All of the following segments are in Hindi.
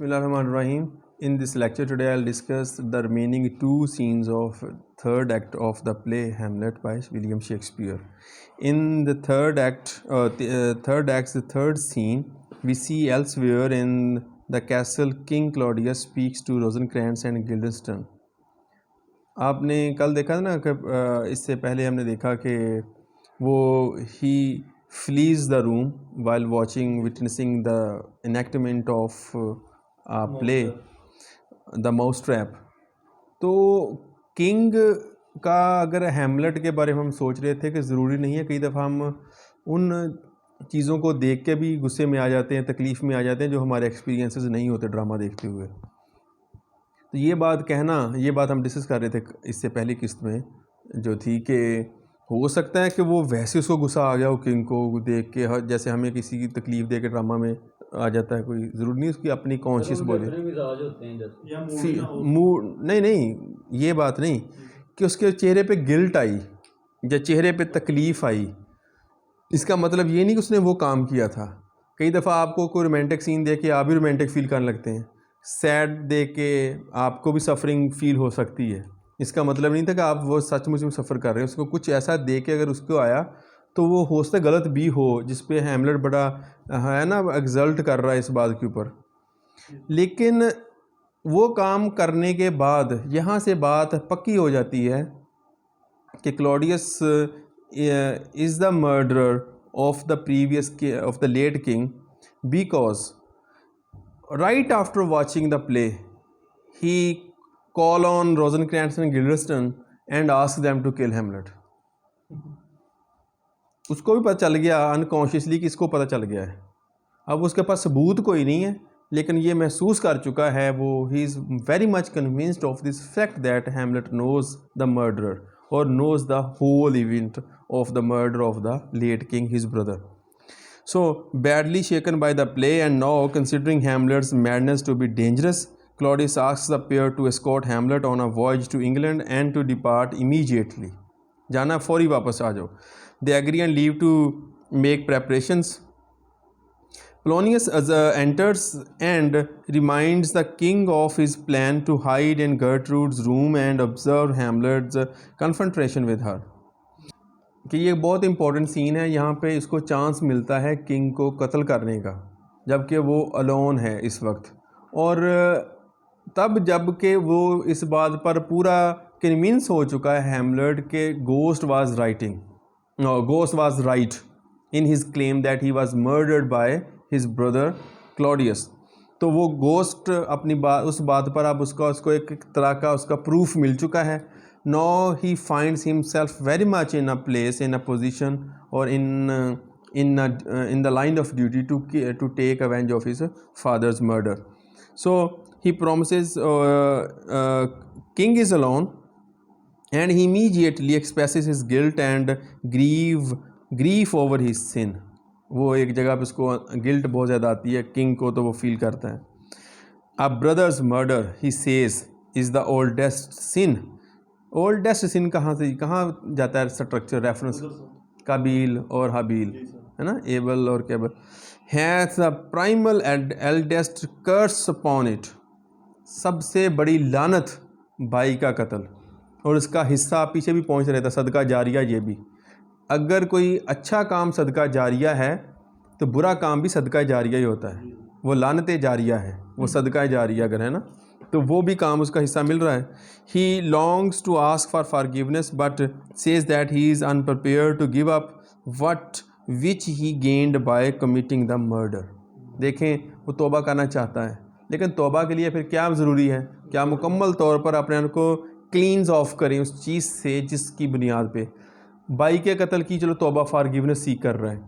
Bismillahirrahmanirrahim. In this lecture today, I'll discuss the remaining two scenes of third act of the play Hamlet by William Shakespeare. In the third act, the third scene, we see elsewhere in the castle, King Claudius speaks to Rosencrantz and Guildenstern. आपने कल देखा ना कि इससे पहले हमने देखा कि वो ही flees the room while witnessing the enactment of play the mouse trap. तो किंग का अगर हैमलेट के बारे में हम सोच रहे थे कि ज़रूरी नहीं है, कई दफ़ा हम उन चीज़ों को देख के भी गुस्से में आ जाते हैं, तकलीफ़ में आ जाते हैं जो हमारे एक्सपीरियंसेस नहीं होते ड्रामा देखते हुए. तो ये बात हम डिस्कस कर रहे थे इससे पहली किस्त में जो थी कि हो सकता है कि वो वैसे उसको गुस्सा आ गया हो किंग को देख के, जैसे हमें किसी की तकलीफ़ दे के ड्रामा में आ जाता है. कोई ज़रूरी नहीं उसकी अपनी कॉन्शियस बोले मूड नहीं, ये बात नहीं कि उसके चेहरे पे गिल्ट आई या चेहरे पे तकलीफ़ आई, इसका मतलब ये नहीं कि उसने वो काम किया था. कई दफ़ा आपको कोई रोमांटिक सीन देख के आप भी रोमांटिक फ़ील करने लगते हैं, सैड देख के आपको भी सफ़रिंग फ़ील हो सकती है. इसका मतलब नहीं था कि आप वो सचमुच में सफ़र कर रहे हैं. उसको कुछ ऐसा देख के अगर उसको आया तो वो हो सकता गलत भी हो, जिस पे हैमलेट बड़ा है ना एक्सल्ट कर रहा है इस बात के ऊपर. लेकिन वो काम करने के बाद यहाँ से बात पक्की हो जाती है कि Claudius is the murderer of the late king because right after watching the play he call on Rosencrantz and Guildenstern and ask them to kill Hamlet. उसको भी पता चल गया अनकॉन्शियसली कि इसको पता चल गया है. अब उसके पास सबूत कोई नहीं है, लेकिन ये महसूस कर चुका है वो. He is very much convinced of this fact that Hamlet knows the murderer और knows the whole event of the murder of the late king his brother. So, badly shaken by the play and now considering Hamlet's madness to be dangerous, Claudius asks the pair to escort Hamlet on a voyage to England and to depart immediately. जाना फौरी वापस आ जाओ. They agree and leave to make preparations. Polonius enters and reminds the king of his plan to hide in Gertrude's room and observe Hamlet's confrontation with her. कि ये बहुत इम्पोर्टेंट सीन है. यहाँ पे इसको चांस मिलता है किंग को कत्ल करने का जबकि वो अलोन है इस वक्त, और तब जब के वो इस बात पर पूरा कन्विंस हो चुका है हैमलेट के ghost was right in his claim that he was murdered by his brother Claudius. तो वो गोस्ट अपनी उस बात पर अब उसको एक तरह का उसका प्रूफ मिल चुका है. Now he finds himself very much in a place, in a position, or in the line of duty to take revenge of his father's murder. So he promises. King is alone, and he immediately expresses his guilt and grief over his sin. वो एक जगह पे उसको गिल्ट बहुत ज़्यादा आती है किंग को, तो वो फील करता है. A brother's murder, he says, is the oldest sin. Oldest sin कहाँ जाता है स्ट्रक्चर रेफरेंस? काबिल और हाबिल है ना, एबल और केबल. Has the primal eldest curse upon it. सबसे बड़ी लानत भाई का कत्ल, और इसका हिस्सा पीछे भी पहुँच रहता सदका जारिया. ये भी अगर कोई अच्छा काम सदका जारिया है तो बुरा काम भी सदका जारिया ही होता है. वो लानत जारिया है, वो सदका जारिया अगर है ना, तो वो भी काम उसका हिस्सा मिल रहा है. He longs to ask for forgiveness but says that he is unprepared to give up what which he gained by committing the murder. देखें, वो तौबा करना चाहता है, लेकिन तौबा के लिए फिर क्या ज़रूरी है? क्या मुकम्मल तौर पर अपने आप को क्लींस ऑफ करें उस चीज़ से जिसकी बुनियाद पे भाई के कत्ल की. चलो तौबा फॉरगिवनेस सीख कर रहा है,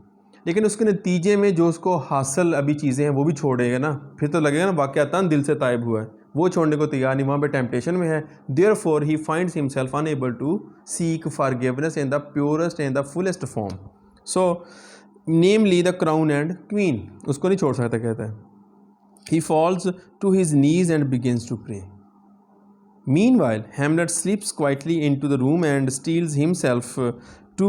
लेकिन उसके नतीजे में जो उसको हासिल अभी चीज़ें हैं वो भी छोड़ेगा ना, फिर तो लगेगा ना वाक़यातन दिल से ताइब हुआ है. वो छोड़ने को तैयार नहीं, वहाँ पे टेम्पटेशन में है. Therefore he finds himself unable to seek forgiveness in the purest and the fullest form. So namely the crown and queen. उसको नहीं छोड़ सकता, कहता है. He falls to his knees and begins to pray. Meanwhile, Hamlet slips quietly into the room and steels himself to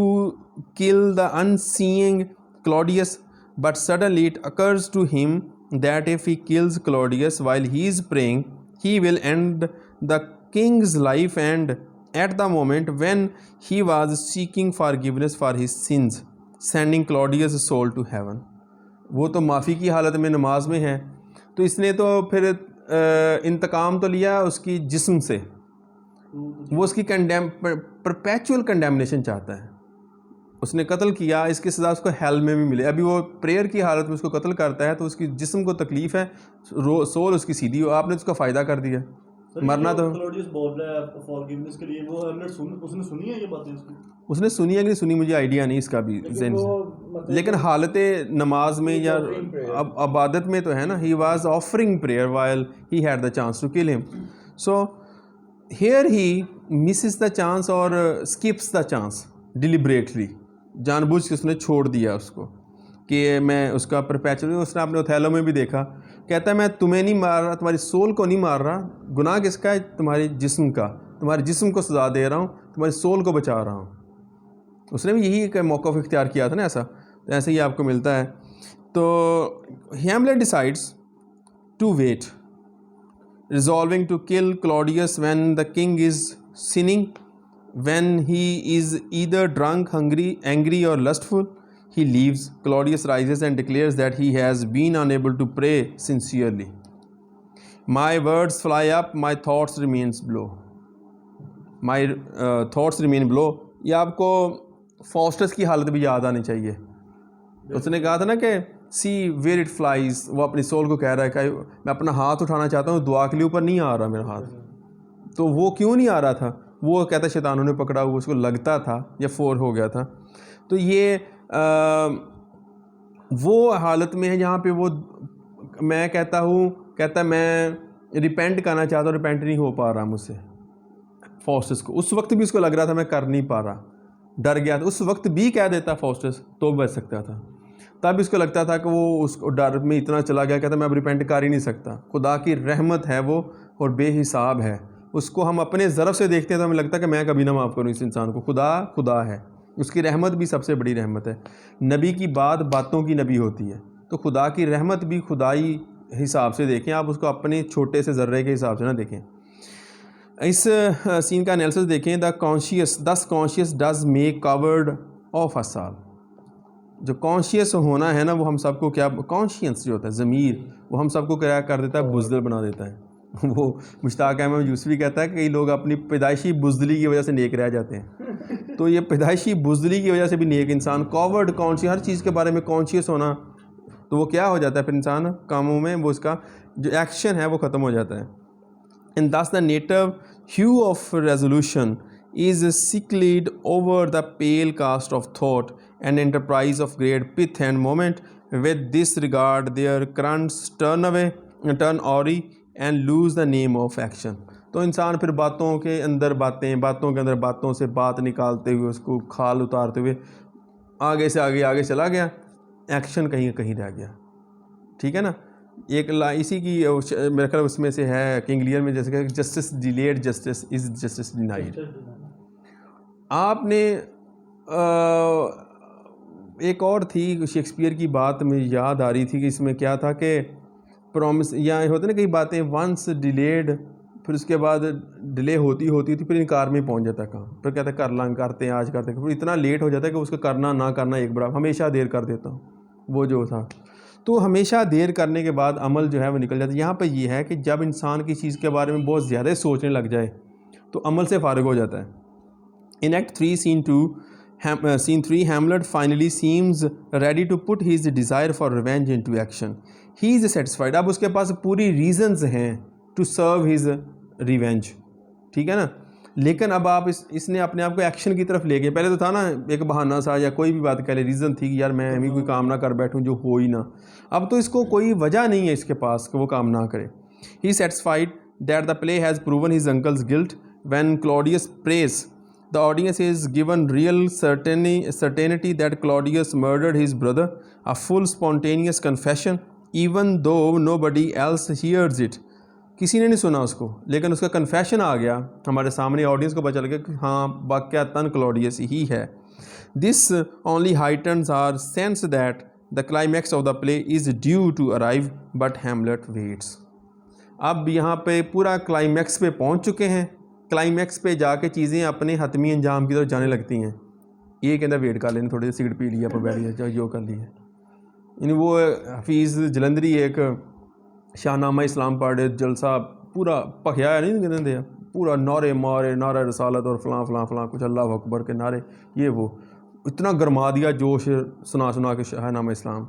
kill the unseeing Claudius, but suddenly it occurs to him that if he kills Claudius while he is praying, he will end the king's life, and at the moment when he was seeking forgiveness for his sins, sending Claudius' soul to heaven. वो तो माफ़ी की हालत में नमाज में है, तो इसने तो फिर इंतकाम तो लिया उसकी जिस्म से, वो उसकी परपेचुअल कंडेमनेशन चाहता है, उसने कत्ल किया, इसकी सज़ा उसको हेल में भी मिले। अभी वो प्रेयर की हालत में उसको कत्ल करता है तो उसकी जिस्म को तकलीफ़ है, सोल उसकी सीधी हो, आपने उसका फ़ायदा कर दिया। मरना तो क्लॉडियस बोल रहा है फॉरगिवनेस के लिए, वो उसने सुनी है ये बातें उसकी? उसने सुनी है कि नहीं सुनी मुझे आइडिया नहीं इसका भी, लेकिन हालत नमाज में या अबादत में तो है ना, he was offering prayer while he had the chance to kill him. So here he misses the chance और स्किप्स द चांस डिलिबरेटली, जानबूझ के उसने छोड़ दिया उसको कि मैं उसका परपेचुअल। उसने अपने ओथेलो में भी देखा, कहता है मैं तुम्हें नहीं मार रहा, तुम्हारी सोल को नहीं मार रहा, गुनाह किसका है? तुम्हारी जिस्म का, तुम्हारे जिस्म को सजा दे रहा हूँ, तुम्हारी सोल को बचा रहा हूँ। उसने भी यही एक मौक़िफ़ इख्तियार किया था ना ऐसा, तो ऐसे ही आपको मिलता है। तो Hamlet decides to wait, resolving to kill Claudius when the king is sinning, when he is either drunk, hungry, angry or lustful. He leaves. Claudius rises and declares that he has been unable to pray sincerely. My words fly up, my thoughts remain below. My thoughts remain below. ये आपको फॉस्टस की हालत भी याद आनी चाहिए। उसने कहा था ना कि सी वेयर इट फ्लाइज, वो अपनी सोल को कह रहा है कि मैं अपना हाथ उठाना चाहता हूँ, दुआ के लिए ऊपर नहीं आ रहा मेरा हाथ। तो वो क्यों नहीं आ रहा था? वो कहता शैतानों ने पकड़ा हुआ, उसको लगता था या फोर हो गया था। तो ये वो हालत में है जहाँ पे वो, मैं कहता हूँ, कहता मैं रिपेंट करना चाहता हूँ, रिपेंट नहीं हो पा रहा मुझसे। फॉस्टस को उस वक्त भी उसको लग रहा था मैं कर नहीं पा रहा, डर गया था। उस वक्त भी कह देता फॉस्टस तो बच सकता था, तब इसको लगता था कि वो उसको डर में इतना चला गया, कहता मैं अब रिपेंट कर ही नहीं सकता। खुदा की रहमत है वो और बेहिसाब है, उसको हम अपने ज़रफ़ से देखते हैं तो हमें लगता है कि मैं कभी ना माफ़ करूँ इस इंसान को। खुदा है, उसकी रहमत भी सबसे बड़ी रहमत है। नबी की बातों की नबी होती है, तो खुदा की रहमत भी खुदाई हिसाब से देखें, आप उसको अपने छोटे से ज़र्रे के हिसाब से ना देखें। इस सीन का एनालिसिस देखें। The conscious does make covered of a साल। जो कॉन्शियस होना है ना, वो हम सबको क्या, कॉन्शियस जो होता है ज़मीर, वो हम सबको क्या कर देता है? बुज़दिल बना देता है। वो मुश्ताक अहमद यूसुफ़ी कहता है कि कई लोग अपनी पैदाइशी बुज़दिली की वजह से नेक रह जाते हैं। तो ये पैदाइशी बुज़दिली की वजह से भी नेक इंसान, कॉवर्ड कॉन्शियस, हर चीज़ के बारे में कॉन्शियस होना, तो वो क्या हो जाता है फिर इंसान कामों में, वो उसका जो एक्शन है वो ख़त्म हो जाता है। And thus the native hue of resolution is sicklied over the pale cast of thought and enterprise of great pith and moment. With this regard their currents turn awry and lose the name of action. तो इंसान फिर बातों के अंदर बातों से बात निकालते हुए, उसको खाल उतारते हुए आगे से आगे चला गया, एक्शन कहीं कहीं रह गया। ठीक है ना। एक इसी की मेरे ख्याल उसमें से है किंग लियर में, जैसे कि justice delayed justice is justice denied. आपने एक और थी शेक्सपियर की बात में याद आ रही थी कि इसमें क्या था कि प्रॉमिस, या होते ना कई बातें वंस डिलेड, फिर उसके बाद डिले होती थी, फिर इनकार में पहुंच जाता काम, फिर कहते करते हैं आज करते, फिर इतना लेट हो जाता है कि उसको करना ना करना एक बराबर, हमेशा देर कर देता हूँ वो जो था। तो हमेशा देर करने के बाद अमल जो है वो निकल जाता है। यहाँ पर ये है कि जब इंसान की चीज़ के बारे में बहुत ज़्यादा सोचने लग जाए तो अमल से फारिग हो जाता है। In Act 3, Scene 3, Hamlet finally seems ready to put his desire for revenge into action. He is satisfied. अब उसके पास पूरी reasons हैं to serve his revenge, ठीक है ना। लेकिन अब आप इसने अपने आप को एक्शन की तरफ ले गए। पहले तो था ना एक बहाना सा या कोई भी बात कह ले, रीज़न थी कि यार मैं अभी कोई काम ना कर बैठूं जो हो ही ना। अब तो इसको कोई वजह नहीं है इसके पास कि वो काम ना करे। He is satisfied that the play has proven his uncle's guilt. When Claudius prays, the audience is given real certainty that Claudius murdered his brother, a full spontaneous confession, even though nobody else hears it. किसी ने नहीं सुना उसको, लेकिन उसका कन्फेशन आ गया हमारे सामने, ऑडियंस को पता चल गया कि हाँ वाक़यातन क्लॉडियस ही है। This only heightens our sense that the climax of the play is due to arrive but Hamlet waits. अब यहाँ पे पूरा क्लाइमैक्स पे पहुँच चुके हैं, क्लाइमैक्स पे जाके चीज़ें अपने हतमी अंजाम की तरफ जाने लगती हैं। ये कहता वेट कर लेने, थोड़ी सी सिगरेट पी लिया, पर बैठ गया, जो कर लिया। यानी वो हफीज़ जलंधरी एक शाहनामा इस्लाम पढ़े जलसा पूरा भखिया नहीं कहते, पूरा नारे मारे, नारा रसालत और फलां फलां फलां कुछ अल्लाह अकबर के नारे, ये वो इतना गरमा दिया जोश सुना के शाहनामा इस्लाम।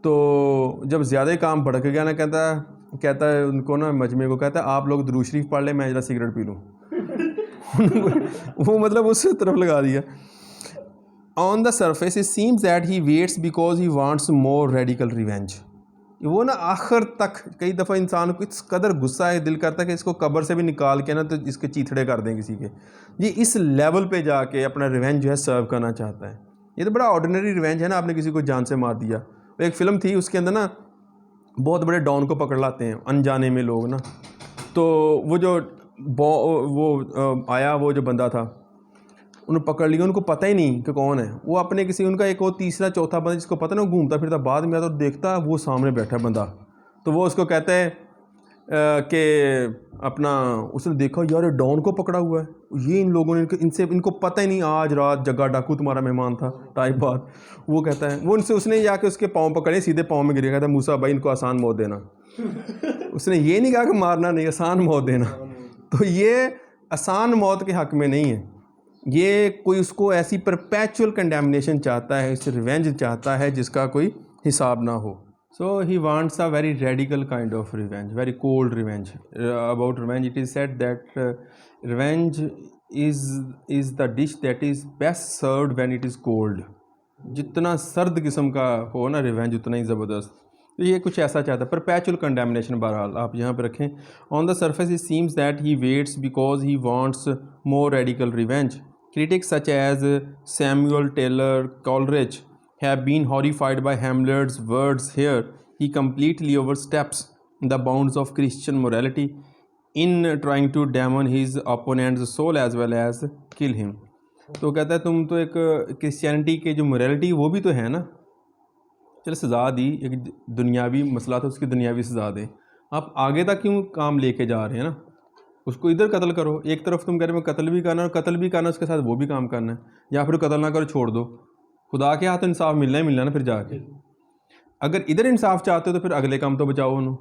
तो जब ज़्यादा काम भड़क गया ना, कहता है उनको ना, मजमे को कहता है आप लोग दुरूद शरीफ पढ़ लें, मैं जरा सिगरेट पी लूँ। वो मतलब उस तरफ लगा दिया। On the surface it seems that he waits because he wants more radical revenge. वो ना आखिर तक कई दफ़ा इंसान को इस कदर गुस्सा है, दिल करता है कि इसको कब्र से भी निकाल के ना तो इसके चीथड़े कर दें किसी के। ये इस लेवल पे जाके अपना रिवेंज जो है सर्व करना चाहता है। ये तो बड़ा ऑर्डिनरी रिवेंज है ना, आपने किसी को जान से मार दिया। एक फ़िल्म थी, उसके अंदर ना बहुत बड़े डॉन को पकड़ लाते हैं अनजाने में लोग ना, तो वो जो आया वो जो बंदा था, उन्होंने पकड़ लिया, उनको पता ही नहीं कि कौन है वो। अपने किसी उनका एक और तीसरा चौथा बंदा जिसको पता ना, वो घूमता फिरता बाद में आता और देखता वो सामने बैठा बंदा, तो वो उसको कहता है कि अपना उसने देखा यार डॉन को पकड़ा हुआ है, ये इन लोगों ने इनको पता ही नहीं, आज रात जग्गा डाकू तुम्हारा मेहमान था टाइप बात। वो कहता है वो उसने जाके उसके पाँव पकड़े, सीधे पाँव में गिर गया, कहता मूसा भाई इनको आसान मौत देना। उसने ये नहीं कहा कि मारना नहीं, आसान मौत देना। तो ये आसान मौत के हक़ में नहीं है, ये कोई उसको ऐसी परपेचुअल कंडेमनेशन चाहता है, इस रिवेंज चाहता है जिसका कोई हिसाब ना हो। So he wants a very radical kind of revenge, very cold revenge. About revenge, it is said that revenge is the dish that is best served when it is cold. जितना सर्द किस्म का हो ना रिवेंज, उतना ही ज़बरदस्त। तो ये कुछ ऐसा चाहता है, परपेचुअल कंडेमनेशन। बहरहाल आप यहाँ पे रखें, on the surface it seems that he waits because he wants more radical revenge. Critics such as Samuel Taylor Coleridge have been horrified by Hamlet's words here. He completely oversteps the bounds of Christian morality in trying to damn his opponent's soul as well as kill him. तो कहता है तुम तो एक क्रिश्चियनिटी के जो मोरालिटी वो भी तो है ना, चलो सज़ा दी, एक दुनियावी मसला था उसकी दुनियावी सज़ा दें, आप आगे तक क्यों काम लेके जा रहे हैं ना। उसको इधर कत्ल करो, एक तरफ तुम कह रहे हो कत्ल भी करना, और कत्ल भी करना उसके साथ वो भी काम करना है, या फिर कत्ल ना करो छोड़ दो। खुदा के हाथ इंसाफ मिलना ही मिलना ना। फिर जाके अगर इधर इंसाफ चाहते हो तो फिर अगले काम तो बचाओ उन्होंने,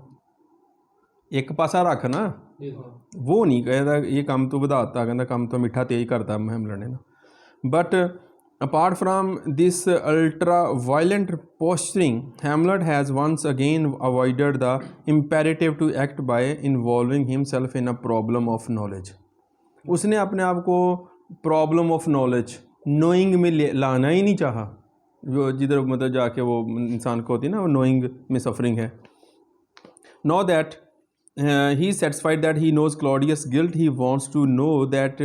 एक पासा रख ना। वो नहीं कहता ये काम तो बताता, कहता काम तो मिठा तेज करता हम लड़ने ना। But apart from this ultra violent posturing, Hamlet has once again avoided the imperative to act by involving himself in a problem of knowledge. उसने अपने आप को प्रॉब्लम ऑफ नॉलेज, नोइंग में लाना ही नहीं चाहा। जो जिधर मतलब जाके वो इंसान को होती है ना, वो नोइंग में सफरिंग है। Now that he is satisfied that he knows Claudius' guilt, he wants to know that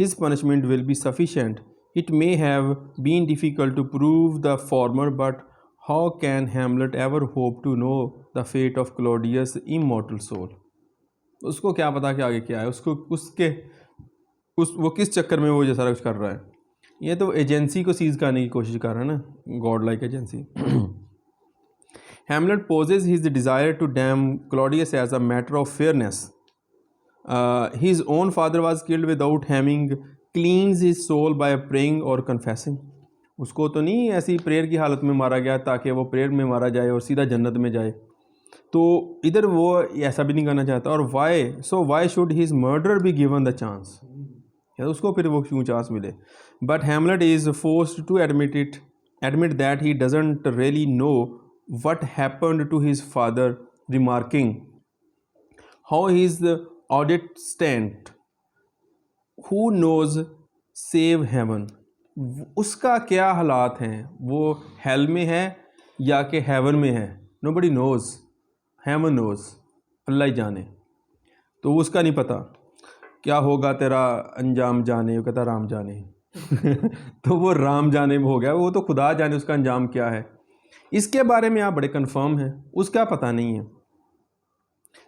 his punishment will be sufficient. It may have been difficult to prove the former, but how can Hamlet ever hope to know the fate of Claudius' immortal soul? उसको क्या पता कि आगे क्या है, वो किस चक्कर में वो ये सारा कुछ कर रहा है। ये तो एजेंसी को सीज करने की कोशिश कर रहा है ना, God like agency. Hamlet poses his desire to damn Claudius as a matter of fairness. His own father was killed without having cleans his soul by praying or confessing. उसको तो नहीं ऐसी प्रेयर की हालत में मारा गया ताकि वो प्रेयर में मारा जाए और सीधा जन्नत में जाए, तो इधर वो ऐसा भी नहीं करना चाहता। और why should his murder be given the chance, या उसको फिर वो क्यों चांस मिले। But Hamlet is forced to admit that he doesn't really know what happened to his father, remarking how his audit stand who knows save heaven. उसका क्या हालात हैं, वो हेल में है या कि हेवन में है, nobody knows, heaven knows, अल्लाह ही जाने। तो उसका नहीं पता क्या होगा तेरा अंजाम जाने, वो कहता राम जाने। तो वो राम जाने में हो गया, वो तो खुदा जाने उसका अंजाम क्या है। इसके बारे में आप बड़े कन्फर्म हैं, उसका पता नहीं है।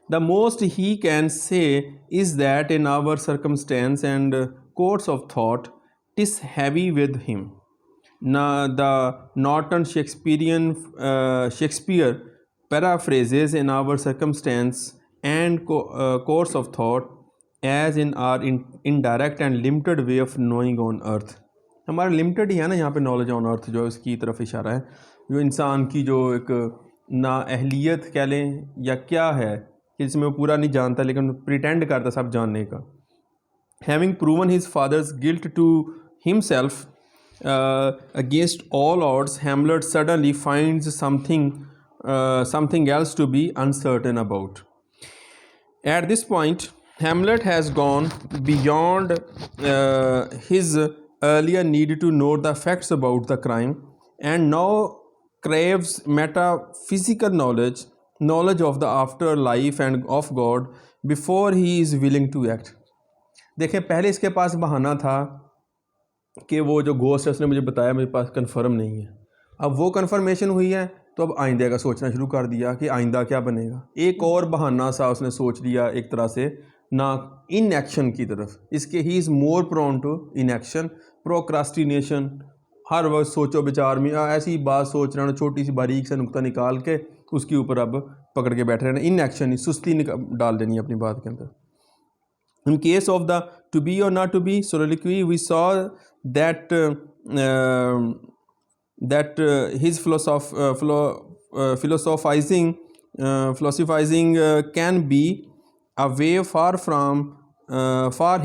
The most he can say is that in our circumstance and course of thought, 'tis heavy with him. The Norton Shakespeare paraphrases in our circumstance and course of thought as in our indirect and limited way of knowing on earth. हमारा लिमिटेड ही है ना यहाँ पे नॉलेज ऑन अर्थ, जो इसकी तरफ इशारा है, जो इंसान की जो एक नाअहलियत कह लें या क्या है कि जिसमें वो पूरा नहीं जानता लेकिन प्रिटेंड करता सब जानने का. Having proven his father's guilt to himself against all odds, Hamlet suddenly finds something else to be uncertain about. At this point, Hamlet has gone beyond his earlier need to know the facts about the crime and now craves metaphysical knowledge of the afterlife and of God before he is willing to act. देखें, पहले इसके पास बहाना था कि वो जो घोस्ट है उसने मुझे बताया, मेरे पास कंफर्म नहीं है. अब वो कंफर्मेशन हुई है तो अब आइंदे का सोचना शुरू कर दिया कि आइंदा क्या बनेगा. एक और बहाना सा उसने सोच लिया एक तरह से, ना इन एक्शन की तरफ. इसके he is more prone to inaction, procrastination. हर वक्त सोचो विचार में ऐसी बात सोच रहे हैं, छोटी सी बारीक सा नुक्ता निकाल के उसके ऊपर अब पकड़ के बैठ रहे हैं. इन एक्शन ही सुस्ती डाल देनी है अपनी बात के अंदर. In case of the to be or not to be soliloquy, we saw that his philosophizing can be a way for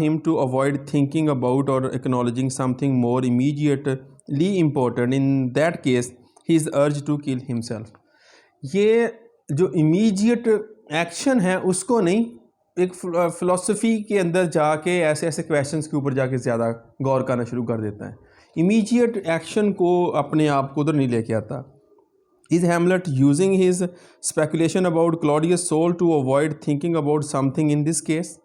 him to avoid thinking about or acknowledging something more immediately important. In that case, his urge to kill himself. ये जो immediate action है उसको नहीं, एक फ़िलासफ़ी के अंदर जाके ऐसे ऐसे क्वेश्चंस के ऊपर जाके ज़्यादा गौर करना शुरू कर देता है. इमीडिएट एक्शन को अपने आप को उधर नहीं लेके आता. Is Hamlet using his speculation about Claudius soul to avoid thinking about something in this case?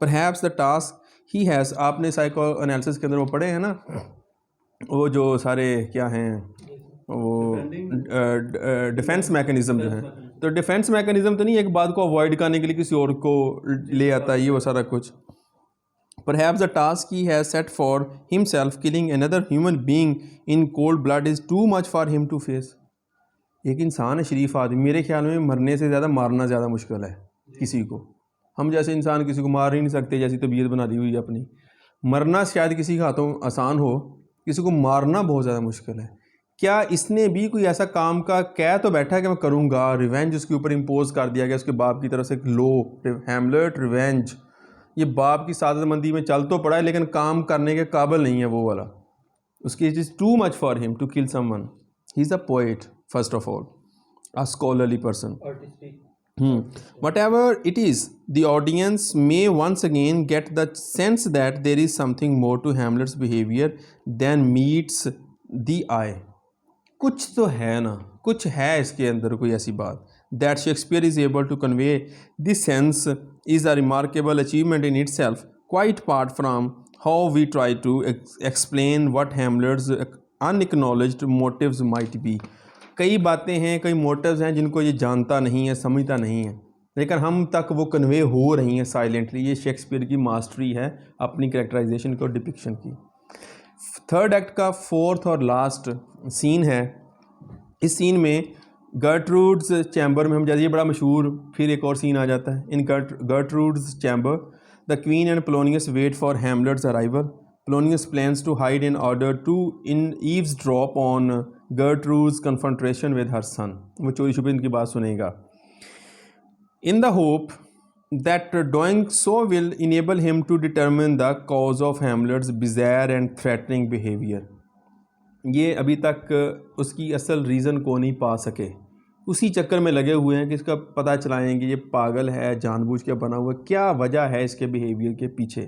Perhaps the task he has. आपने साइको एनालिसिस के अंदर वो पढ़े हैं ना, वो जो सारे क्या हैं वो डिफेंस मैकेनिज़्म जो है, तो डिफेंस मैकेनिज़्म तो नहीं एक बात को अवॉइड करने के लिए किसी और को ले आता है, ये वो सारा कुछ. Perhaps the task he has set for himself, killing another human being in cold blood, is too much for him to face. एक इंसान है, शरीफ आदमी, मेरे ख्याल में मरने से ज़्यादा मारना ज़्यादा मुश्किल है किसी को. हम जैसे इंसान किसी को मार ही नहीं सकते, जैसी तबीयत बना दी हुई है अपनी. मरना शायद किसी के हाथों आसान हो, किसी को मारना बहुत ज़्यादा मुश्किल है. क्या इसने भी कोई ऐसा काम का कह तो बैठा है कि मैं करूँगा, रिवेंज उसके ऊपर इम्पोज कर दिया गया उसके बाप की तरफ से. एक लो हैमलेट रिवेंज, ये बाप की सादतमंदी में चल तो पड़ा है लेकिन काम करने के काबिल नहीं है वो वाला. उसकी it is too much for him to kill someone. He is a poet first of all, a scholarly person. Whatever it is, the audience may once again get the sense that there is something more to Hamlet's behavior than meets the eye. कुछ तो है ना, कुछ है इसके अंदर कोई ऐसी बात. That Shakespeare is able to convey this sense is a remarkable achievement in itself, quite apart from how we try to explain what Hamlet's unacknowledged motives might be. कई बातें हैं, कई मोटिव्स हैं जिनको ये जानता नहीं है, समझता नहीं है, लेकिन हम तक वो कन्वे हो रही हैं साइलेंटली. ये शेक्सपियर की मास्टरी है अपनी कैरेक्टराइजेशन की और डिपिक्शन की. थर्ड एक्ट का फोर्थ और लास्ट सीन है. इस सीन में गर्टरूड्स चैम्बर में, हम जैसे ये बड़ा मशहूर, फिर एक और सीन आ जाता है. In Gertrude's chamber the queen and Polonius wait for Hamlet's arrival. Polonius plans to hide in order to eavesdrop on Gertrude's confrontation with her son. वो चोरी छुपे इनकी बात सुनेगा. In the hope that doing so will enable him to determine the cause of Hamlet's bizarre and threatening behavior. ये अभी तक उसकी असल रीज़न को नहीं पा सके, उसी चक्कर में लगे हुए हैं कि इसका पता चलाएंगे ये पागल है, जानबूझ के बना हुआ, क्या वजह है इसके बिहेवियर के पीछे.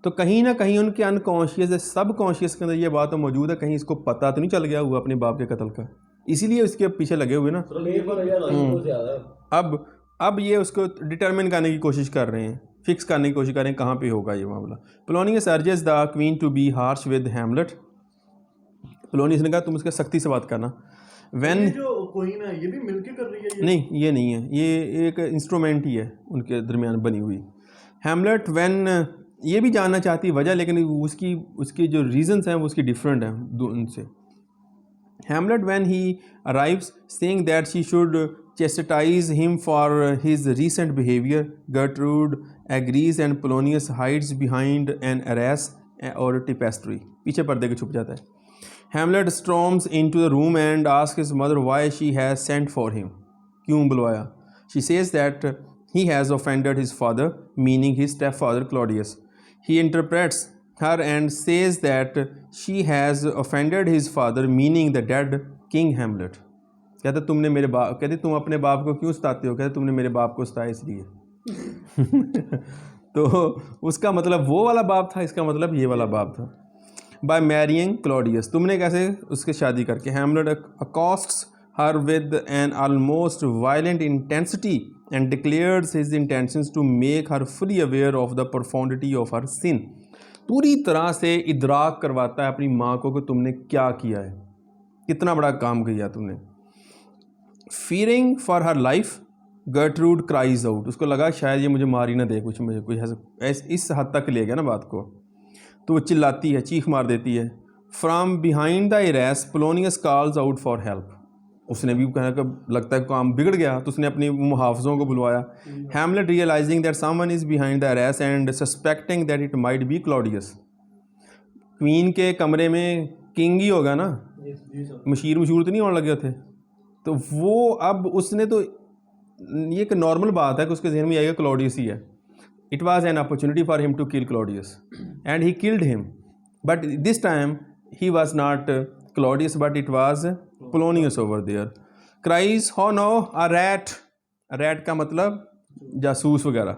तो कहीं ना कहीं उनके अनकॉन्शियस सब कॉन्शियस के अंदर ये बात तो मौजूद है, कहीं इसको पता तो नहीं चल गया हुआ अपने बाप के कत्ल का, इसीलिए उसके पीछे लगे हुए ना. अब ये उसको डिटरमिन करने की कोशिश कर रहे हैं, फिक्स करने की कोशिश कर रहे हैं कहाँ पे होगा ये मामला. Polonius urges the queen to be harsh with Hamlet. Polonius ने कहा तुम उसके सख्ती से बात करना. व्हेन जो क्वीन है ये भी मिलके कर रही है ये? नहीं, ये नहीं है, ये एक इंस्ट्रूमेंट ही है उनके दरमियान बनी हुई. हैमलेट व्हेन ये भी जानना चाहती है वजह, लेकिन उसकी जो रीजंस हैं वो उसकी डिफरेंट हैं उनसे. Hamlet, when he arrives, saying that she should chastise him for his recent behavior, Gertrude agrees and Polonius hides behind an arras or tapestry. पीछे पर्दे के छुप जाता है. Hamlet storms into the room and asks his mother why she has sent for him. क्यों बुलवाया? She says that he has offended his father, meaning his stepfather Claudius. He interprets her and says that she has offended his father, meaning the dead king Hamlet. कहते तुमने मेरे बाप, कहते तुम अपने बाप को क्यों सताते हो? कहते तुमने मेरे बाप को सताया इसलिए. तो उसका मतलब वो वाला बाप था, इसका मतलब ये वाला बाप था. By marrying Claudius, तुमने कैसे उसके शादी करके. Hamlet accosts her with an almost violent intensity and declares his intentions to make her fully aware of the profundity of her sin. पूरी तरह से इदराक करवाता है अपनी माँ को कि तुमने क्या किया है, कितना बड़ा काम किया तुमने. Fearing for her life, Gertrude cries out. उसको लगा शायद ये मुझे मार ही ना दे, कुछ मुझे कुछ ऐसे इस हद तक ले गया ना बात को, तो वो चिल्लाती है, चीख मार देती है. From behind the arras, Polonius calls out for help. उसने भी कहना कि लगता है काम बिगड़ गया, तो उसने अपनी मुहाफ़िज़ों को बुलवाया. Hamlet, realizing that someone is behind the arras and suspecting that it might be Claudius. Queen के कमरे में किंग ही होगा ना, मशहूर तो नहीं होने लगे थे. तो वो अब उसने तो ये एक नॉर्मल बात है कि उसके जहन में आएगा क्लॉडियस ही है. It was an opportunity for him to kill Claudius, and he killed him. But this time he was not Claudius, but it was Polonius over there. Cries, "Oh no, a rat!" A rat का मतलब जासूस वगैरह,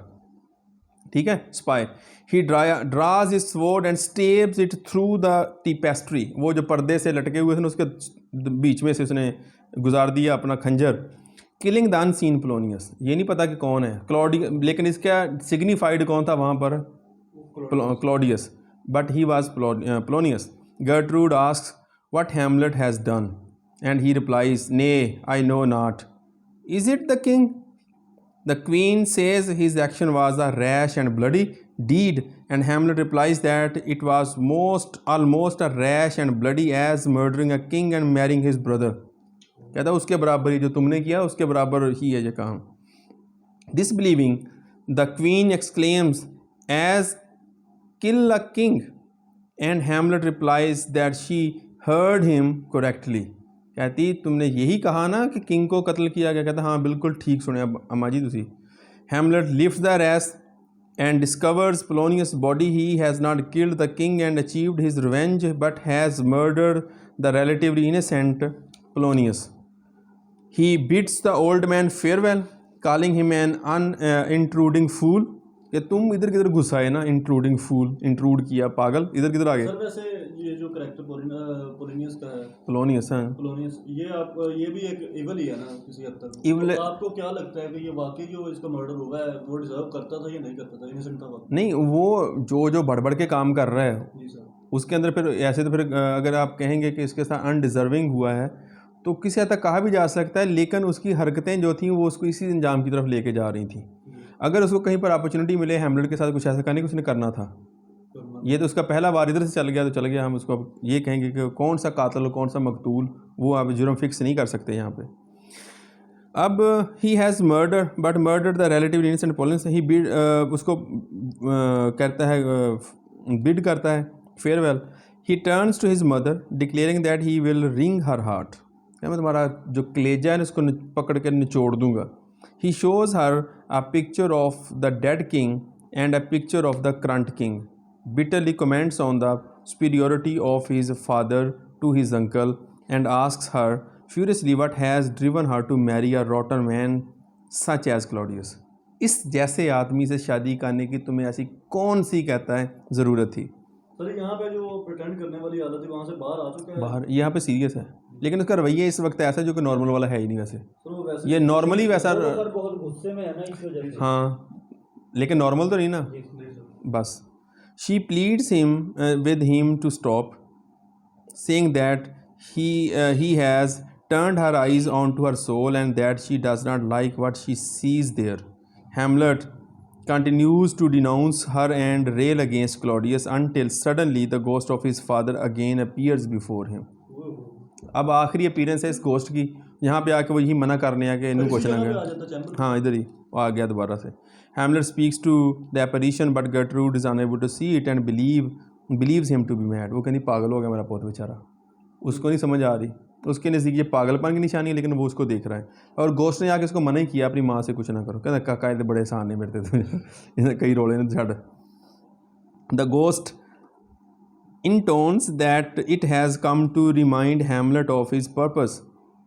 ठीक है, spy. He draws his sword and stabs it through the tapestry. वो जो पर्दे से लटके हुए थे ना, उसके बीच में से उसने गुजार दिया अपना खंजर. Killing the unseen Polonius. ये नहीं पता कि कौन है क्लॉडियस, लेकिन इसका सिग्निफाइड कौन था वहाँ पर? Claudius, but he was Polonius. Gertrude asks what Hamlet has done and he replies, nay I know not. Is it the king? The queen says his action was a rash and bloody deed, and Hamlet replies that it was almost a rash and bloody as murdering a king and marrying his brother. कहता उसके बराबर ही जो तुमने किया उसके बराबर ही है ये काम. Disbelieving, the queen exclaims as kill a king, and Hamlet replies that she heard him correctly. कहती तुमने यही कहा ना कि किंग को कत्ल किया गया? कहता हाँ बिल्कुल ठीक सुने अम्मा जी तुसी. Hamlet lifts the arras and discovers Polonius' body. He has not killed the king and achieved his revenge, but has murdered the relatively innocent Polonius. He bids the old man farewell, calling him an intruding fool. कि तुम इधर किधर घुसाए ना, इंट्रूडिंग फूल, इंट्रूड किया, पागल, इधर किधर आ गए. सर वैसे ये जो करैक्टर पोलोनियस का है, पोलोनियस, हाँ, पोलोनियस, ये भी एक इवल ही है ना किसी हद तक. इवल. तो आपको क्या लगता है कि ये वाकई जो इसका मर्डर हुआ है वो डिजर्व करता था या नहीं करता था? इनोसेंट था वो? नहीं, वो जो बढ़ के काम कर रहा है जी सर, उसके अंदर फिर ऐसे तो फिर अगर आप कहेंगे कि इसके साथ अनडिजर्विंग हुआ है तो किसी हद तक कहा भी जा सकता है, लेकिन उसकी हरकतें जो थी वो उसको इसी अंजाम की तरफ लेके जा रही थी. अगर उसको कहीं पर अपॉर्चुनिटी मिले हैमलेट के साथ कुछ ऐसा करने की, उसने करना था. ये तो उसका पहला बार इधर से चल गया तो चल गया. हम उसको अब ये कहेंगे कि कौन सा कातिल कौन सा मकतूल, वो आप जुर्म फिक्स नहीं कर सकते यहाँ पे. अब he has murder but murder the relatively innocent Polonius. He bid, उसको कहता है, बिड करता है farewell. He turns to his mother declaring that he will wring her heart. क्या मैं तुम्हारा जो कलेजा है उसको पकड़ कर निचोड़ दूंगा. He shows her a picture of the dead king and a picture of the current king. Bitterly comments on the superiority of his father to his uncle and asks her furiously what has driven her to marry a rotten man such as Claudius. इस जैसे आदमी से शादी करने की तुम्हें ऐसी कौन सी, कहता है, ज़रूरत थी? सर यहाँ पे जो प्रिटेंड करने वाली हालत है वहाँ से बाहर आ चुका है. बाहर यहाँ पे सीरियस है, लेकिन उसका रवैया इस वक्त ऐसा जो कि नॉर्मल वाला है ही नहीं. वैसे वैसे ये नॉर्मली वैसा, बहुत गुस्से में है ना इस वजह से. हाँ, लेकिन नॉर्मल तो नहीं ना. बस she pleads him with him to stop, saying that he has turned her eyes onto her soul and that she does not like what she sees there. Hamlet continues to denounce her and rail against Claudius until suddenly the ghost of his father again appears before him. अब आखिरी अपीयरेंस है इस गोस्ट की, यहाँ पे आके वो यही मना करने आ कि इन्हों क्वेश्चन आ आ गया। जाता चैम्बर। हाँ इधर ही वो आ गया दोबारा से। Hamlet speaks to the apparition but Gertrude is unable to see it and believes him to be mad. वो कहती पागल हो गया मेरा पोत बेचारा, उसको नहीं समझ आ रही, उसके नज़दीक ये पागलपन की निशानी है, लेकिन वो उसको देख रहा है। और गोश्त ने आके उसको मना ही किया अपनी माँ से कुछ ना करो, कहना काका ये बड़े आसान नहीं मेरे तुझे कई रोले ने छड़। The ghost intones that it has come to remind Hamlet of his purpose।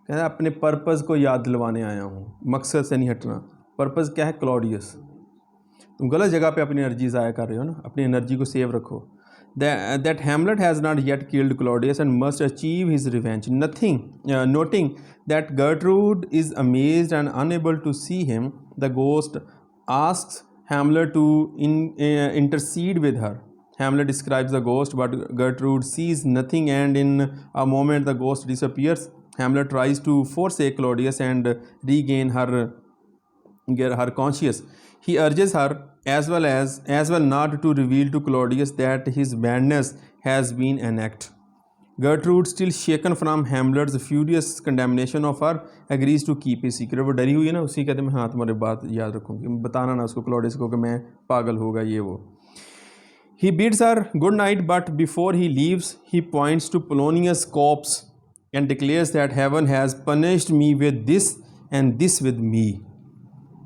कहना अपने पर्पस को याद दिलवाने आया हूँ, मकसद से नहीं हटना। पर्पस क्या है? क्लॉडियस। तुम गलत जगह पे अपनी एनर्जी ज़ाया कर रहे हो ना, अपनी एनर्जी को सेव रखो। That Hamlet has not yet killed Claudius and must achieve his revenge। Noting that Gertrude is amazed and unable to see him, the ghost asks Hamlet to intercede with her। Hamlet describes the ghost, but Gertrude sees nothing, and in a moment the ghost disappears। Hamlet tries to forsake Claudius and regain her conscience। He urges her as well not to reveal to Claudius that his madness has been an act। Gertrude, still shaken from Hamlet's furious condemnation of her, agrees to keep his secret। वो डरी हुई है ना, उसी कहते मैं हाँ तुम्हारी बात याद रखूँगी, बताना ना उसको क्लॉडियस को कि मैं पागल होगा ये वो। He bids her good night, but before he leaves, he points to Polonius' corpse and declares that heaven has punished me with this and this with me।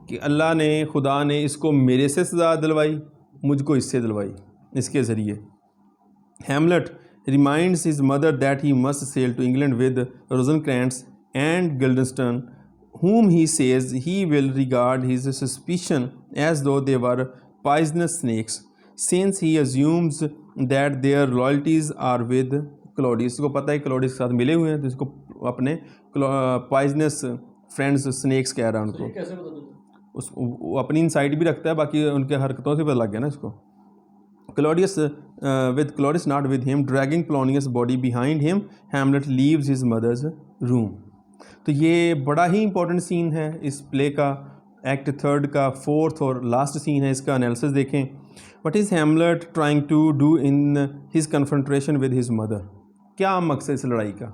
कि अल्लाह ने, खुदा ने इसको मेरे से सज़ा दिलवाई, मुझको इससे दिलवाई, इसके ज़रिए। Hamlet reminds his mother that he must sail to England with Rosencrantz and Guildenstern, whom he says he will regard his suspicion as though they were poisonous snakes, since he assumes that their loyalties are with Claudius। को पता है क्लॉडियस के साथ मिले हुए हैं, तो इसको अपने पॉइजनस फ्रेंड्स स्नेक्स कह रहा है उनको। कैसे पता चलता? वो अपनी इंसाइट भी रखता है, बाकी उनके हरकतों से पता लग गया ना इसको। Claudius with Claudius not with him, dragging Polonius' body behind him, Hamlet leaves his mother's room। तो ये बड़ा ही इंपॉर्टेंट सीन है इस प्ले का, एक्ट थर्ड का फोर्थ और लास्ट सीन है। इसका एनालिसिस देखें। What is Hamlet trying to do in his confrontation with his mother? क्या मकसद इस लड़ाई का?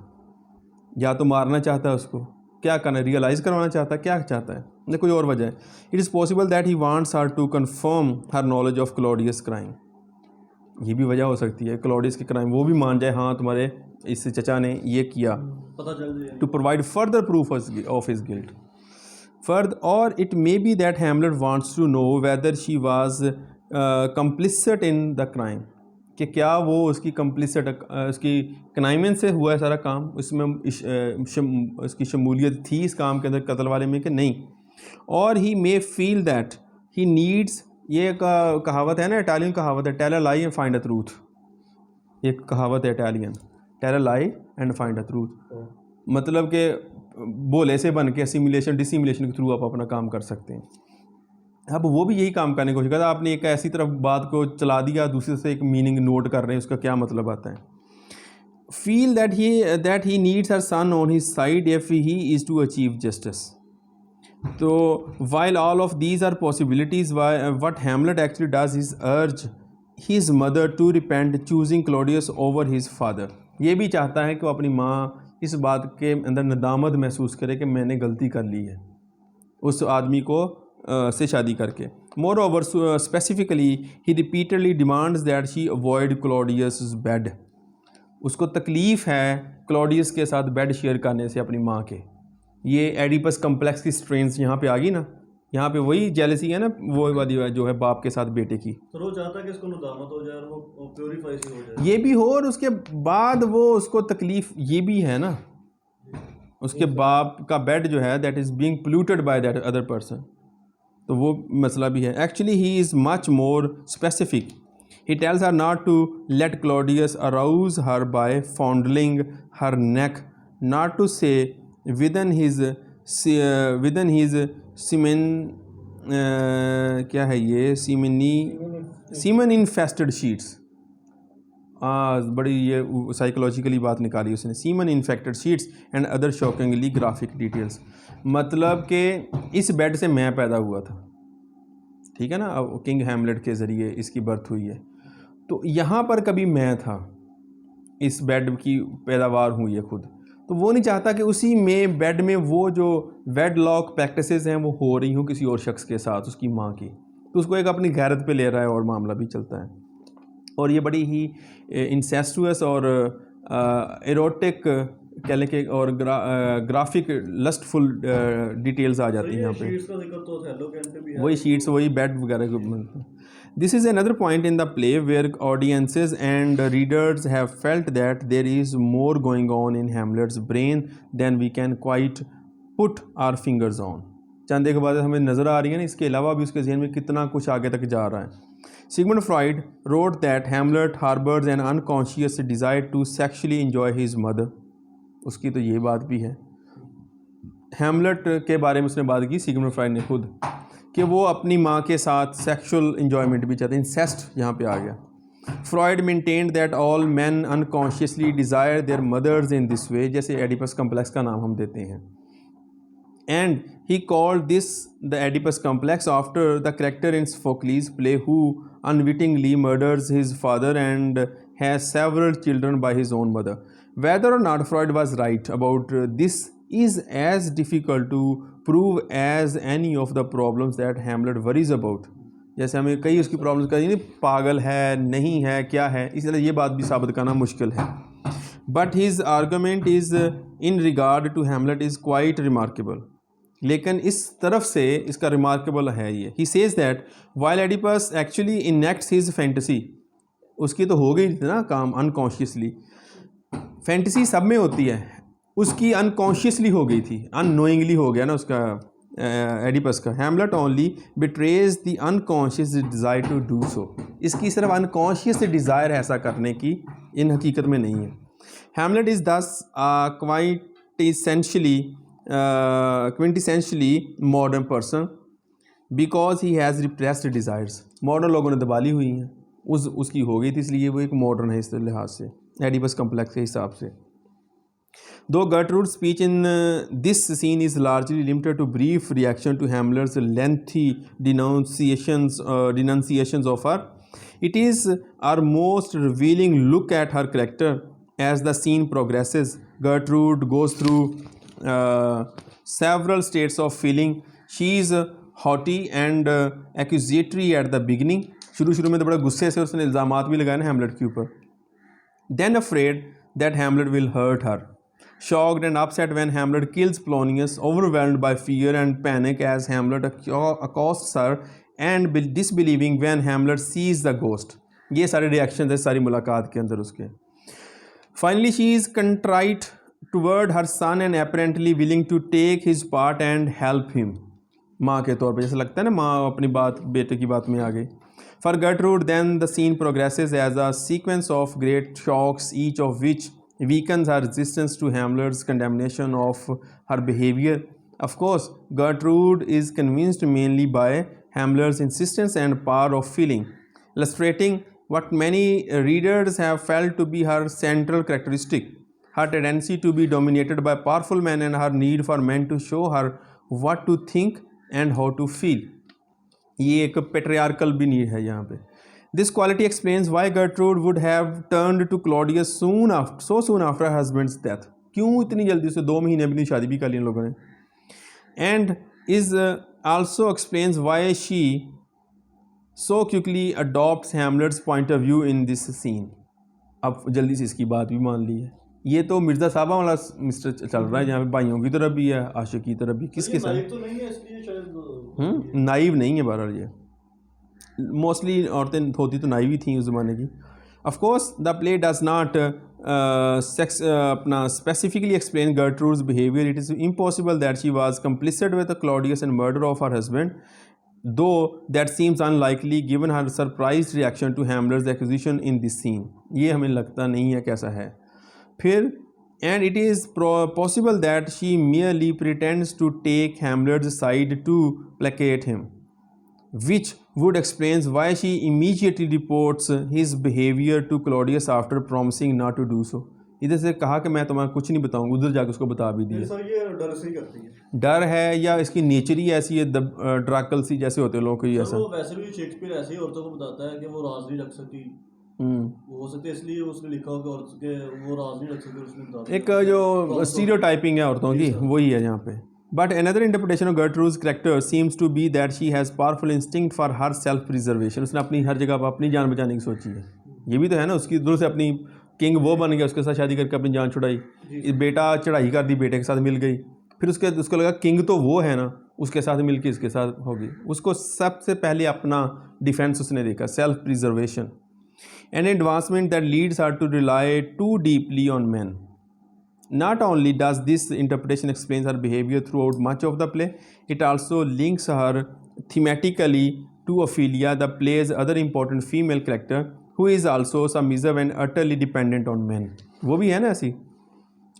या तो मारना चाहता है उसको, क्या करना, रियलाइज़ करवाना चाहता है, क्या चाहता है, या कोई और वजह है? It is possible that he wants her to confirm her knowledge of Claudius crime. ये भी वजह हो सकती है, क्लॉडियस के क्राइम वो भी मान जाए, हाँ तुम्हारे इस चचा ने ये किया, पता चल जाए, to provide further proof of his guilt. Further, और it may be that Hamlet wants to know whether she was complicit in the crime, कि क्या वो उसकी कंप्लिसिट, उसकी कनाइमेंट से हुआ है सारा काम, उसमें उसकी शमूलियत थी इस काम के अंदर, कत्ल वाले में, कि नहीं। और he may feel that he needs, ये कहावत है ना, इटालियन कहावत है, tell a lie and find a truth. एक कहावत है Italian, tell a lie and find a truth, मतलब कि बोले से बन के असिमिलेशन डिसिमिलेशन के थ्रू आप अपना काम कर सकते हैं। अब वो भी यही काम करने की कोशिश करता है। आपने एक ऐसी तरफ बात को चला दिया, दूसरे से एक मीनिंग नोट कर रहे हैं, उसका क्या मतलब आता है। Feel that he needs her son on his side if he is to achieve justice. तो while all of these are possibilities, what Hamlet actually does is urge his mother to repent, choosing Claudius over his father. ये भी चाहता है कि वो अपनी माँ इस बात के अंदर नदामत महसूस करे कि मैंने गलती कर ली है उस आदमी को से शादी करके। More over specifically he repeatedly demands that she avoid Claudius bed. उसको तकलीफ़ है क्लॉडियस के साथ बेड शेयर करने से अपनी माँ के। ये एडिपस कम्प्लेक्स की स्ट्रेंस यहाँ पे आ गई ना, यहाँ पे वही जेलसी है ना, वो वाली जो है बाप के साथ बेटे की। तो वो चाहता है कि इसको नदामत हो जाए और वो प्योरीफाई से हो जाए। ये भी हो, और उसके बाद वो उसको तकलीफ़ ये भी है ना, उसके बाप का बेड जो है that is being polluted by that other person, तो वो मसला भी है। Actually he is much more specific. He tells her not to let Claudius arouse her by fondling her neck, not to say within his semen, क्या है ये, सीमन इन्फेस्टेड शीट्स। बड़ी ये साइकोलॉजिकली बात निकाली उसने, semen infected sheets and other shockingly graphic details. मतलब कि इस बेड से मैं पैदा हुआ था, ठीक है ना, अब किंग हैमलेट के ज़रिए इसकी बर्थ हुई है, तो यहाँ पर कभी मैं था, इस बेड की पैदावार हुई है खुद। तो वो नहीं चाहता कि उसी में बेड में वो जो वेडलॉक प्रैक्टिसेस हैं वो हो रही हों किसी और शख्स के साथ, उसकी माँ की, तो उसको एक अपनी गैरत पे ले रहा है और मामला भी चलता है। और ये बड़ी ही इंसेस्टुअस और एरोटिक कह लें कि और ग्राफिक लस्टफुल डिटेल्स आ जाती हैं यहाँ पे। शीट्स का जिक्र तो थैलो कैन पे भी है, वही शीट्स, वही बेड वगैरह के। This is another point in the play where audiences and readers have felt that there is more going on in Hamlet's brain than we can quite put our fingers on. चंद एक बात हमें नज़र आ रही है ना, इसके अलावा भी उसके जहन में कितना कुछ आगे तक जा रहा है। Sigmund Freud wrote that Hamlet harbors an unconscious desire to sexually enjoy his mother. उसकी तो ये बात भी है। हैमलेट के बारे में उसने बात की सिगमंड फ्राइड ने खुद, कि वो अपनी माँ के साथ सेक्सुअल इंजॉयमेंट भी चाहते हैं। इंसेस्ट यहाँ पे आ गया। Freud maintained that all man unconsciously desire their mothers in this way, जैसे एडिपस कम्प्लेक्स का नाम हम देते हैं। And he called this the Oedipus complex after the character in Sophocles' play who unwittingly murders his father and has several children by his own mother. Whether or not Freud was right about this is as difficult to prove as any of the problems that Hamlet worries about. जैसे हमें कई उसकी प्रॉब्लम्स का नहीं, पागल है नहीं है क्या है, इसलिए ये बात भी साबित करना मुश्किल है। But his argument is in regard to Hamlet is quite remarkable. लेकिन इस तरफ से इसका रिमार्केबल है ये। He says that while Oedipus actually enacts his fantasy, उसकी तो हो गई थी ना काम अनकॉन्शियसली, फैंटेसी सब में होती है, उसकी अनकॉन्शियसली हो गई थी, अननोइंगली हो गया ना उसका एडिपस का। Hamlet only betrays the unconscious desire to do so, इसकी सिर्फ अनकॉन्शियस डिज़ायर ऐसा करने की इन हकीकत में नहीं है। हैमलेट इज़ दस quintessentially modern person because he has repressed desires. Modern लोगों ने दबा ली हुई हैं, उसकी हो गई थी, इसलिए वो एक मॉडर्न है इस लिहाज से, एडिपस कम्प्लेक्स के हिसाब से। Though Gertrude's speech in this scene is largely limited to brief reaction to Hamlet's lengthy denunciations of her, it is our most revealing look at her character as the scene progresses. Gertrude goes through several states of feeling. She is haughty and accusatory at the beginning. शुरू में तो बड़ा गुस्से से उसने इल्ज़ामात भी लगाए ना हैमलेट के ऊपर। Then afraid that Hamlet will hurt her. Shocked and upset when Hamlet kills Polonius, overwhelmed by fear and panic as Hamlet accosts her, and disbelieving when Hamlet sees the ghost. ये सारे रिएक्शन है सारी मुलाकात के अंदर उसके। Finally, she is contrite toward her son and apparently willing to take his part and help him. माँ के तौर पे, जैसे लगता है ना माँ अपनी बात बेटे की बात में आ गई। For Gertrude, then the scene progresses as a sequence of great shocks, each of which weakens her resistance to Hamlet's condemnation of her behavior. Of course, Gertrude is convinced mainly by Hamlet's insistence and power of feeling, illustrating what many readers have felt to be her central characteristic, her tendency to be dominated by powerful men and her need for men to show her what to think and how to feel. ये एक पेट्रियार्कल भी नीड है यहाँ पे। This quality explains why Gertrude would have turned to Claudius so soon after her husband's death. क्यों इतनी जल्दी से 2 महीने में इतनी शादी भी कर ली इन लोगों ने। And is also explains why she so quickly adopts Hamlet's point of view in this scene. अब जल्दी से इसकी बात भी मान ली है। ये तो मिर्ज़ा साहबा वाला मिस्टर चल रहा है, जहाँ पे भाइयों की तरफ भी है, आशिक की तरफ भी, किसके साथ? नाइव तो नहीं है इसलिए शायद नाइव नहीं है बहरहाल, ये मोस्टली औरतें होती तो नाइव ही थी उस ज़माने की। Of course the play does not अपना specifically explain Gertrude's behavior. It is impossible that she was complicit with Claudius and murder of her husband, though that seems unlikely given her surprised reaction to Hamlet's accusation in this scene. ये हमें लगता नहीं है कैसा है। फिर and it is possible that she merely pretends to take Hamlet's side to placate him, which would explain why she immediately reports his behavior to Claudius after promising not to do so. इधर से कहा कि मैं तुम्हें कुछ नहीं बताऊंगा, उधर जाकर उसको बता भी दिया। सर ये डर से ही करती है, डर है या इसकी नेचर ही ऐसी है, ड्राकल सी जैसे होते हैं लोगों को, ये ऐसा। वो वैसे भी शेक्सपियर ऐसे ही औरतों को बताता है कि वो राज नहीं रख सकती, हो सकता है इसलिए उसने लिखा होगा और उसके वो राज नहीं रख सकते उसने बता दिया। एक जो स्टीरियोटाइपिंग है औरतों की वही है यहाँ पे. But another interpretation of Gertrude's character seems to be that she has powerful instinct for her self preservation. उसने अपनी हर जगह पर अपनी जान बचाने की सोची है. ये भी तो है ना, उसकी दूर से अपनी किंग वो बन गया, उसके साथ शादी करके अपनी जान छुड़ाई. बेटा चढ़ाई कर दी, बेटे के साथ मिल गई. फिर उसको लगा किंग तो वो है ना, उसके साथ मिल के इसके साथ होगी. उसको सबसे पहले अपना डिफेंस उसने देखा, self preservation. An advancement that leads her to rely too deeply on men. Not only does this interpretation explain her behavior throughout much of the play, it also links her thematically to Ophelia, the play's other important female character, who is also submissive and utterly dependent on men. वो भी है ना ऐसी.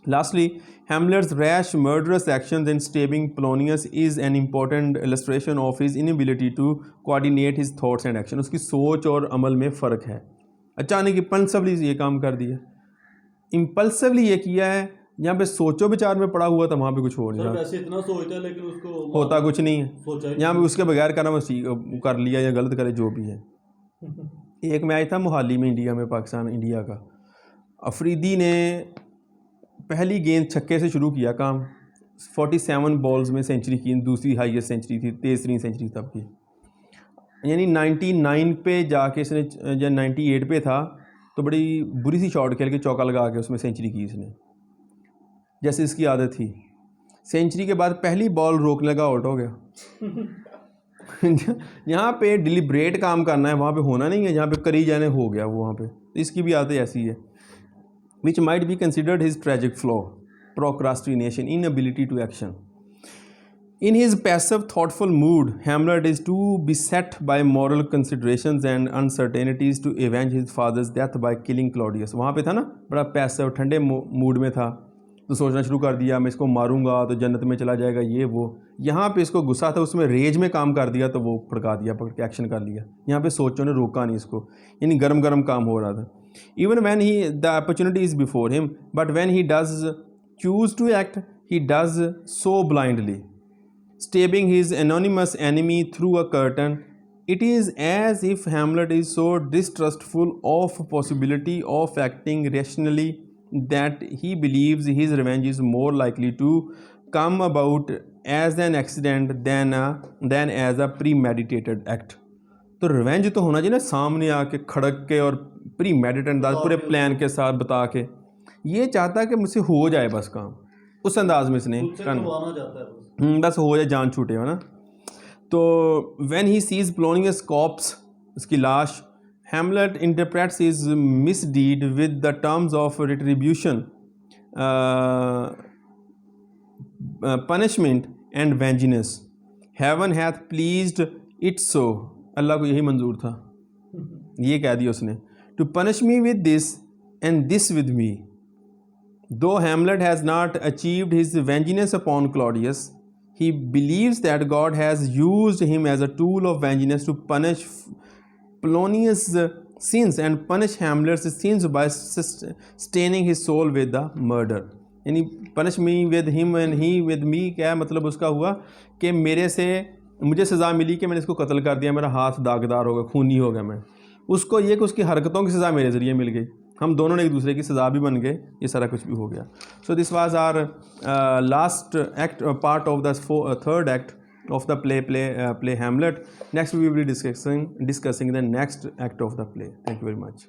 Lastly, Hamlet's rash, murderous actions in stabbing Polonius is an important illustration of his inability to coordinate his thoughts and action. उसकी सोच और अमल में फ़र्क है. अचानक इम्पल्सिवली ये काम कर दिया, इम्पल्सिवली ये किया है. यहाँ पे सोचो विचार में पड़ा हुआ था, वहाँ पे कुछ हो नहीं सर रहा, वैसे इतना सोचता है लेकिन उसको होता कुछ नहीं है. सोचा ही यहाँ पे उसके बगैर करना कर लिया या गलत करे जो भी है. एक मैच था मोहाली में, इंडिया में पाकिस्तान इंडिया का. अफरीदी ने पहली गेंद छक्के से शुरू किया काम, 47 बॉल्स में सेंचुरी की, दूसरी हाईएस्ट सेंचुरी थी, तेज़ सेंचुरी तब की. यानी 99 पे जाके इसने, जब 98 पे था तो बड़ी बुरी सी शॉट खेल के चौका लगा के उसमें सेंचुरी की इसने, जैसे इसकी आदत थी. सेंचुरी के बाद पहली बॉल रोकने लगा, आउट हो गया. यहाँ पे डिलिब्रेट काम करना है, वहाँ पे होना नहीं है. जहाँ पे करी जाने हो गया वो वहाँ पे. तो इसकी भी आदत ऐसी है. Which might be considered his tragic flaw, procrastination, inability to action. In his passive, thoughtful mood, Hamlet is too beset by moral considerations and uncertainties to avenge his father's death by killing Claudius. वहाँ पे था ना, बड़ा पैसिव ठंडे मूड में था, तो सोचना शुरू कर दिया मैं इसको मारूंगा तो जन्नत में चला जाएगा ये वो. यहाँ पे इसको गुस्सा था, उसमें रेज में काम कर दिया तो वो भड़का दिया, पकड़ के एक्शन कर लिया. यहाँ पे सोचों ने रोका नहीं इसको, यानी गरम गरम काम हो रहा था. Even when the opportunity is before him, but when he does choose to act, he does so blindly, stabbing his anonymous enemy through a curtain. It is as if Hamlet is so distrustful of possibility of acting rationally that he believes his revenge is more likely to come about as an accident than as a premeditated act. तो रिवेंज तो होना चाहिए ना, सामने आके खड़क के और प्रीमेडिटेटेड अंदाज, पूरे प्लान के साथ बता के. ये चाहता कि मुझसे हो जाए बस काम, उस अंदाज में इसने करवाना चाहता है बस हो जाए, जान छूटे हो ना. तो when he sees Polonius corpse, उसकी लाश, Hamlet interprets his misdeed with the terms of retribution, punishment and vengeance. Heaven hath pleased it so. अल्लाह को यही मंजूर था, ये कह दिया उसने. To punish me with this and this with me. Though Hamlet has not achieved his vengeance upon Claudius, he believes that God has used him as a tool of vengeance to punish Polonius' sins and punish Hamlet's sins by staining his soul with the murder. यानी punish me with him and he with me, क्या मतलब उसका हुआ कि मुझे सज़ा मिली कि मैंने इसको कत्ल कर दिया, मेरा हाथ दागदार हो गया, खूनी हो गया मैं. उसको ये कि उसकी हरकतों की सज़ा मेरे ज़रिए मिल गई, हम दोनों ने एक दूसरे की सज़ा भी बन गए, ये सारा कुछ भी हो गया. So this was our last act, part of the third act of the play Hamlet. Next we will be discussing the next act of the play. Thank you very much.